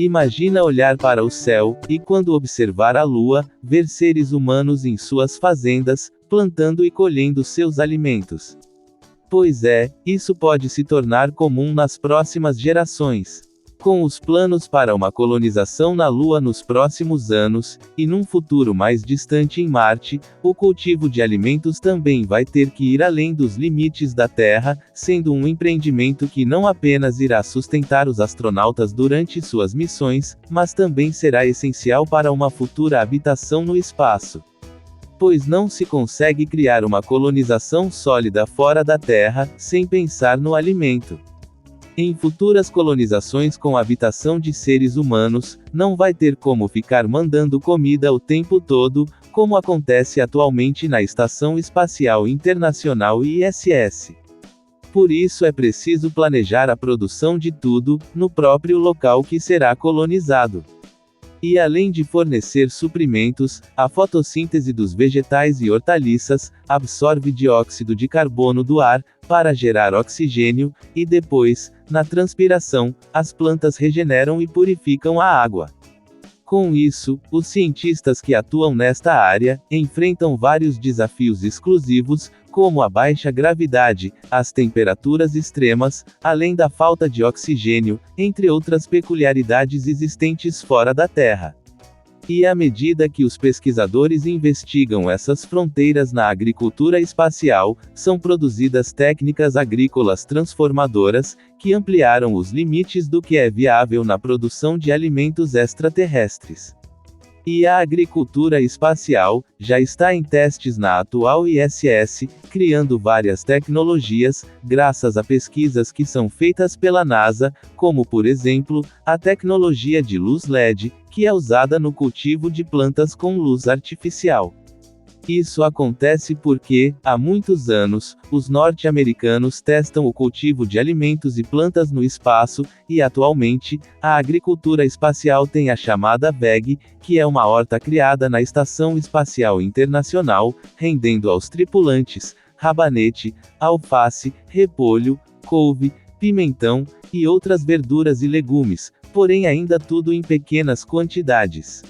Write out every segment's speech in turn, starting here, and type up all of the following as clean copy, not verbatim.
Imagina olhar para o céu, e quando observar a Lua, ver seres humanos em suas fazendas, plantando e colhendo seus alimentos. Pois é, isso pode se tornar comum nas próximas gerações. Com os planos para uma colonização na Lua nos próximos anos, e num futuro mais distante em Marte, o cultivo de alimentos também vai ter que ir além dos limites da Terra, sendo um empreendimento que não apenas irá sustentar os astronautas durante suas missões, mas também será essencial para uma futura habitação no espaço. Pois não se consegue criar uma colonização sólida fora da Terra, sem pensar no alimento. Em futuras colonizações com habitação de seres humanos, não vai ter como ficar mandando comida o tempo todo, como acontece atualmente na Estação Espacial Internacional ISS. Por isso é preciso planejar a produção de tudo, no próprio local que será colonizado. E além de fornecer suprimentos, a fotossíntese dos vegetais e hortaliças absorve dióxido de carbono do ar, para gerar oxigênio, e depois, na transpiração, as plantas regeneram e purificam a água. Com isso, os cientistas que atuam nesta área enfrentam vários desafios exclusivos, como a baixa gravidade, as temperaturas extremas, além da falta de oxigênio, entre outras peculiaridades existentes fora da Terra. E à medida que os pesquisadores investigam essas fronteiras na agricultura espacial, são produzidas técnicas agrícolas transformadoras, que ampliaram os limites do que é viável na produção de alimentos extraterrestres. E a agricultura espacial já está em testes na atual ISS, criando várias tecnologias, graças a pesquisas que são feitas pela NASA, como por exemplo, a tecnologia de luz LED, que é usada no cultivo de plantas com luz artificial. Isso acontece porque, há muitos anos, os norte-americanos testam o cultivo de alimentos e plantas no espaço, e atualmente, a agricultura espacial tem a chamada VEG, que é uma horta criada na Estação Espacial Internacional, rendendo aos tripulantes rabanete, alface, repolho, couve, pimentão, e outras verduras e legumes, porém ainda tudo em pequenas quantidades.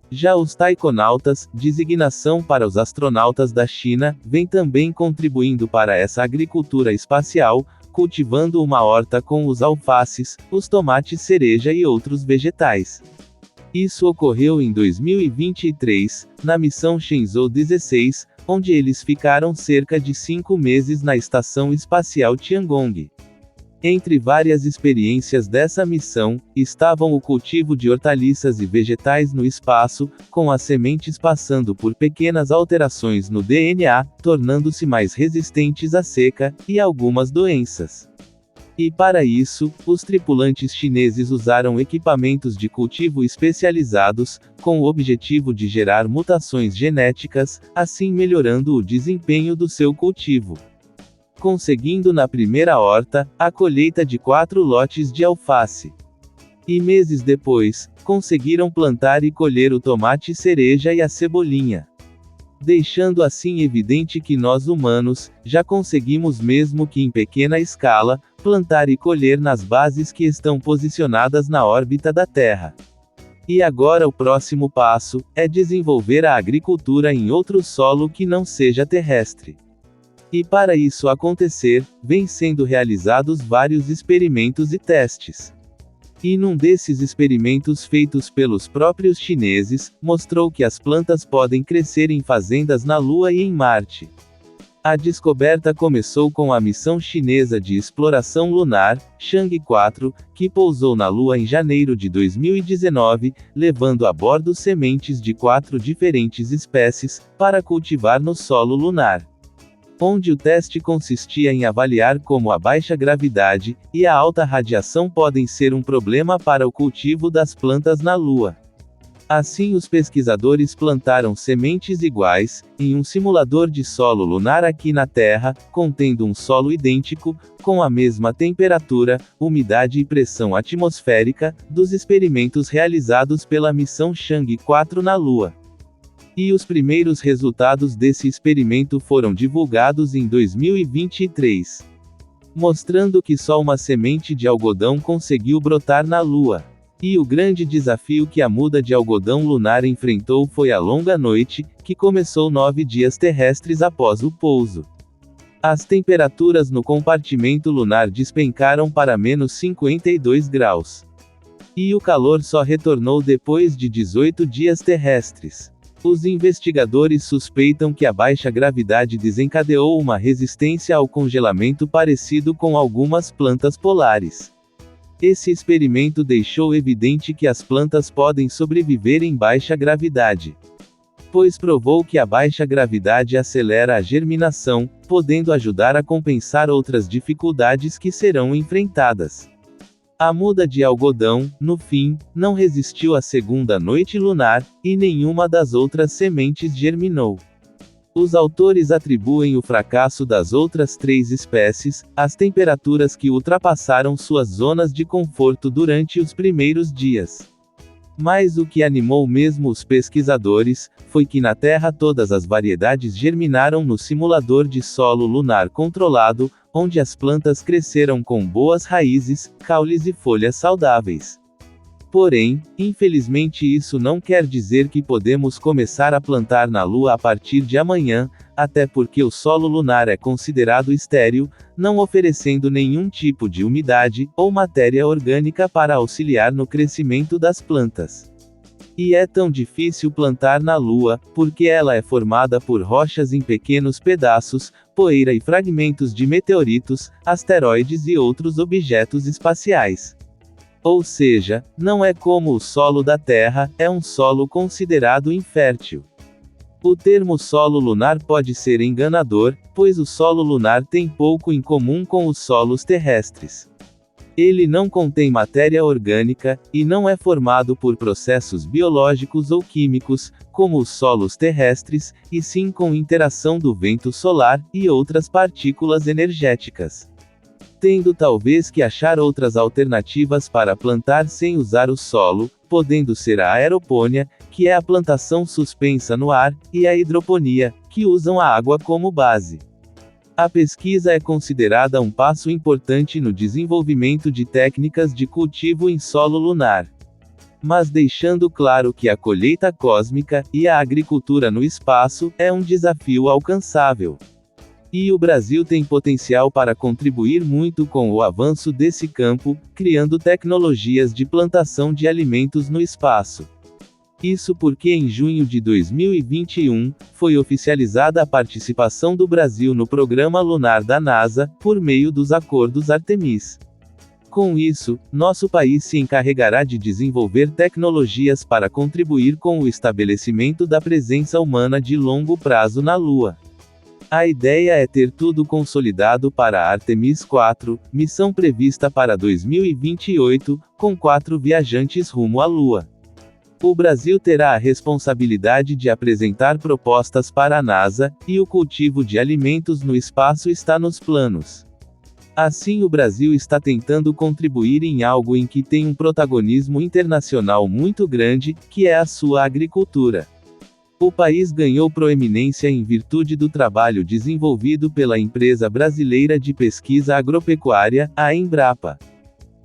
Já os taikonautas, designação para os astronautas da China, vem também contribuindo para essa agricultura espacial, cultivando uma horta com os alfaces, os tomates cereja e outros vegetais. Isso ocorreu em 2023, na missão Shenzhou 16, onde eles ficaram cerca de 5 meses na Estação Espacial Tiangong. Entre várias experiências dessa missão, estavam o cultivo de hortaliças e vegetais no espaço, com as sementes passando por pequenas alterações no DNA, tornando-se mais resistentes à seca, e algumas doenças. E para isso, os tripulantes chineses usaram equipamentos de cultivo especializados, com o objetivo de gerar mutações genéticas, assim melhorando o desempenho do seu cultivo. Conseguindo na primeira horta, a colheita de 4 lotes de alface. E meses depois, conseguiram plantar e colher o tomate cereja e a cebolinha. Deixando assim evidente que nós humanos, já conseguimos mesmo que em pequena escala, plantar e colher nas bases que estão posicionadas na órbita da Terra. E agora o próximo passo, é desenvolver a agricultura em outro solo que não seja terrestre. E para isso acontecer, vêm sendo realizados vários experimentos e testes. E num desses experimentos feitos pelos próprios chineses, mostrou que as plantas podem crescer em fazendas na Lua e em Marte. A descoberta começou com a missão chinesa de exploração lunar, Chang'e 4, que pousou na Lua em janeiro de 2019, levando a bordo sementes de 4 diferentes espécies, para cultivar no solo lunar. Onde o teste consistia em avaliar como a baixa gravidade e a alta radiação podem ser um problema para o cultivo das plantas na Lua. Assim, os pesquisadores plantaram sementes iguais, em um simulador de solo lunar aqui na Terra, contendo um solo idêntico, com a mesma temperatura, umidade e pressão atmosférica, dos experimentos realizados pela missão Chang'e 4 na Lua. E os primeiros resultados desse experimento foram divulgados em 2023. Mostrando que só uma semente de algodão conseguiu brotar na Lua. E o grande desafio que a muda de algodão lunar enfrentou foi a longa noite, que começou 9 dias terrestres após o pouso. As temperaturas no compartimento lunar despencaram para menos 52 graus. E o calor só retornou depois de 18 dias terrestres. Os investigadores suspeitam que a baixa gravidade desencadeou uma resistência ao congelamento parecido com algumas plantas polares. Esse experimento deixou evidente que as plantas podem sobreviver em baixa gravidade, pois provou que a baixa gravidade acelera a germinação, podendo ajudar a compensar outras dificuldades que serão enfrentadas. A muda de algodão, no fim, não resistiu à segunda noite lunar, e nenhuma das outras sementes germinou. Os autores atribuem o fracasso das outras 3 espécies às temperaturas que ultrapassaram suas zonas de conforto durante os primeiros dias. Mas o que animou mesmo os pesquisadores foi que na Terra todas as variedades germinaram no simulador de solo lunar controlado, onde as plantas cresceram com boas raízes, caules e folhas saudáveis. Porém, infelizmente isso não quer dizer que podemos começar a plantar na Lua a partir de amanhã, até porque o solo lunar é considerado estéril, não oferecendo nenhum tipo de umidade ou matéria orgânica para auxiliar no crescimento das plantas. E é tão difícil plantar na Lua, porque ela é formada por rochas em pequenos pedaços, poeira e fragmentos de meteoritos, asteroides e outros objetos espaciais. Ou seja, não é como o solo da Terra, é um solo considerado infértil. O termo solo lunar pode ser enganador, pois o solo lunar tem pouco em comum com os solos terrestres. Ele não contém matéria orgânica, e não é formado por processos biológicos ou químicos, como os solos terrestres, e sim com interação do vento solar e outras partículas energéticas. Tendo talvez que achar outras alternativas para plantar sem usar o solo, podendo ser a aeropônia, que é a plantação suspensa no ar, e a hidroponia, que usam a água como base. A pesquisa é considerada um passo importante no desenvolvimento de técnicas de cultivo em solo lunar. Mas deixando claro que a colheita cósmica, e a agricultura no espaço, é um desafio alcançável. E o Brasil tem potencial para contribuir muito com o avanço desse campo, criando tecnologias de plantação de alimentos no espaço. Isso porque em junho de 2021, foi oficializada a participação do Brasil no programa lunar da NASA, por meio dos acordos Artemis. Com isso, nosso país se encarregará de desenvolver tecnologias para contribuir com o estabelecimento da presença humana de longo prazo na Lua. A ideia é ter tudo consolidado para a Artemis 4, missão prevista para 2028, com 4 viajantes rumo à Lua. O Brasil terá a responsabilidade de apresentar propostas para a NASA, e o cultivo de alimentos no espaço está nos planos. Assim, o Brasil está tentando contribuir em algo em que tem um protagonismo internacional muito grande, que é a sua agricultura. O país ganhou proeminência em virtude do trabalho desenvolvido pela empresa brasileira de pesquisa agropecuária, a Embrapa.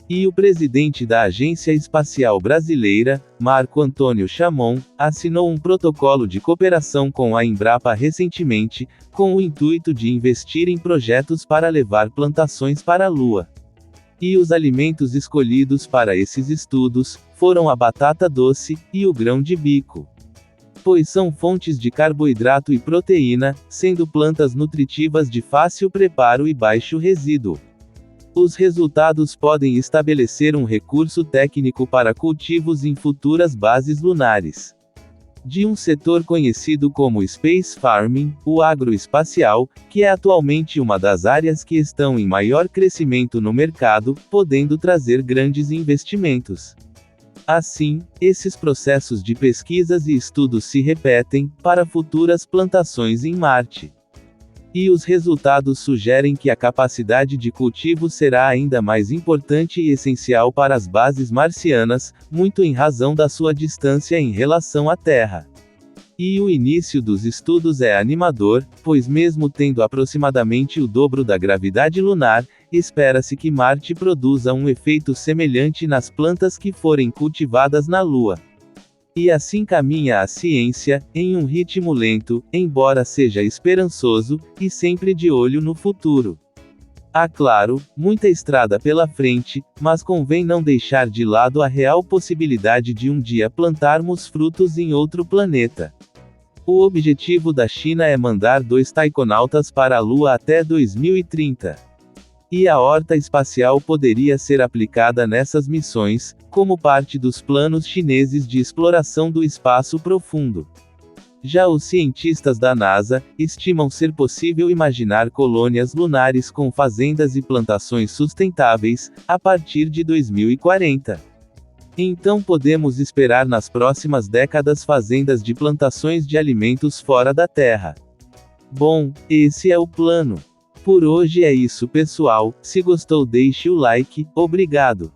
E o presidente da Agência Espacial Brasileira, Marco Antônio Chamon, assinou um protocolo de cooperação com a Embrapa recentemente, com o intuito de investir em projetos para levar plantações para a Lua. E os alimentos escolhidos para esses estudos foram a batata doce e o grão de bico, pois são fontes de carboidrato e proteína, sendo plantas nutritivas de fácil preparo e baixo resíduo. Os resultados podem estabelecer um recurso técnico para cultivos em futuras bases lunares. De um setor conhecido como Space Farming, o agroespacial, que é atualmente uma das áreas que estão em maior crescimento no mercado, podendo trazer grandes investimentos. Assim, esses processos de pesquisas e estudos se repetem, para futuras plantações em Marte. E os resultados sugerem que a capacidade de cultivo será ainda mais importante e essencial para as bases marcianas, muito em razão da sua distância em relação à Terra. E o início dos estudos é animador, pois mesmo tendo aproximadamente o dobro da gravidade lunar, espera-se que Marte produza um efeito semelhante nas plantas que forem cultivadas na Lua. E assim caminha a ciência, em um ritmo lento, embora seja esperançoso, e sempre de olho no futuro. Há, claro, muita estrada pela frente, mas convém não deixar de lado a real possibilidade de um dia plantarmos frutos em outro planeta. O objetivo da China é mandar 2 taikonautas para a Lua até 2030. E a horta espacial poderia ser aplicada nessas missões, como parte dos planos chineses de exploração do espaço profundo. Já os cientistas da NASA estimam ser possível imaginar colônias lunares com fazendas e plantações sustentáveis, a partir de 2040. Então podemos esperar nas próximas décadas fazendas de plantações de alimentos fora da Terra. Bom, esse é o plano. Por hoje é isso, pessoal. Se gostou, deixe o like. Obrigado.